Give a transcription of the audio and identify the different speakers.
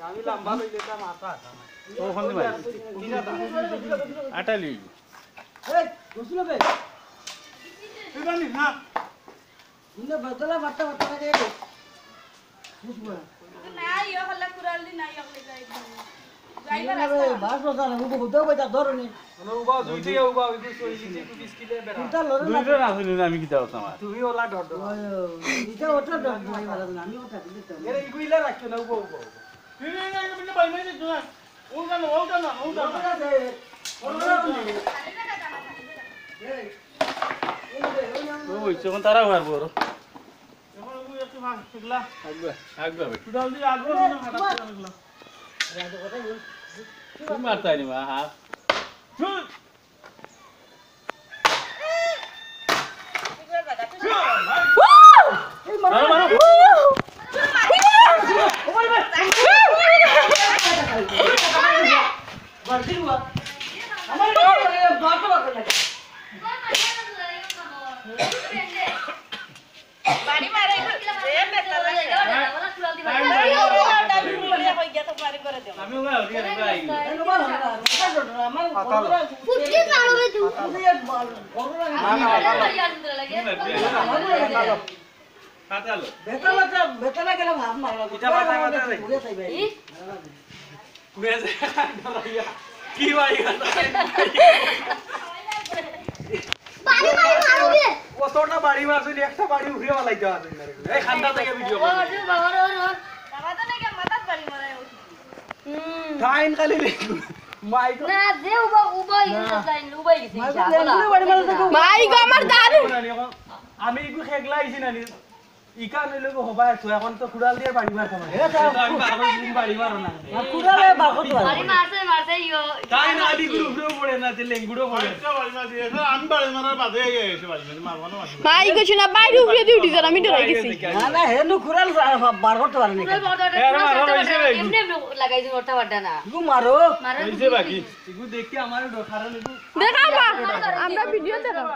Speaker 1: আমি লম্বা লইলে তা মাথা
Speaker 2: ও ফোন ভাই আটা লিও
Speaker 3: এই বসলো বে
Speaker 1: এবানি না
Speaker 3: ইন্দা বদলা বাটা বাটা রে বুঝবো
Speaker 4: না ইয়া হল্লা কুরালি না ইয়া হলে যাই যাইবার
Speaker 3: রে বাস বসা না উবো হতো বইতা ধরনি
Speaker 1: মানে উবা দুইতে উবা ওই সই দিছি 20 কিলো বেরা
Speaker 3: চিন্তা লরে না
Speaker 2: দুইটা না শুনি আমি কি দাও তোমার
Speaker 1: তুমি ওলা ডর ডর
Speaker 3: এটা ওটা ডর ভাই মারা না আমি ওটা দিতে
Speaker 1: এরে ইগুইলা রাখছো না উবা উবা
Speaker 2: ওই যখন তারা পারবো আর তুমি মারতে আনি মা হাত
Speaker 4: বাড়ি মারে এ বেটা লাগে
Speaker 2: আমি ওরা ওদিকে যাই
Speaker 3: পুচকি মারবে তুই
Speaker 2: কাটালো
Speaker 3: বেতলা গেল ভাব মারলা
Speaker 1: এটা বাতা বাতা রে
Speaker 3: পুরে তাই ভাই
Speaker 1: বেজে কি ভাই
Speaker 4: বাড়ি মারি মারবে
Speaker 1: কতটা বাড়ি মারছিলি একটা বাড়ি উড়ে বালাইতে আছে এই খান্ডা থেকে ভিডিও
Speaker 4: বাবা তো নাকি মাথাত বাড়ি মারে
Speaker 1: টাইম খালি মাইক
Speaker 4: না যে উবাই গেছে
Speaker 3: মাই গো আমার দাদু
Speaker 1: আমি ইগু খেগলা আইছি নানি ইকা নইলে গো হবা তো এখন তো কুড়াল দিয়ে বাড়ি মার খাবা আমি বাবা দিন বাড়ি মারো না
Speaker 3: কুড়ালে বাকত
Speaker 4: বাড়ি মারছে ইয়ো
Speaker 1: তাই না আদি গুড়ো পড়ে না তে লেঙ্গুড়ো পড়ে
Speaker 2: আমি বাড়ি মারার বাদে এসে বাড়ি মারবো না
Speaker 5: মাই কইছ না বাইরে উঠে ডিউটি কর আমি ডরাই গেছি
Speaker 3: না না হেনু কুড়াল বার করতে পারে না
Speaker 4: এমনি লাগাইছি ওটা বাড্ডা না
Speaker 3: ইগু মারো
Speaker 2: হইছে বাকি
Speaker 1: ইগু দেখি আমার কারণ ইগু
Speaker 5: দেখাবা আমরা ভিডিও দেখাবো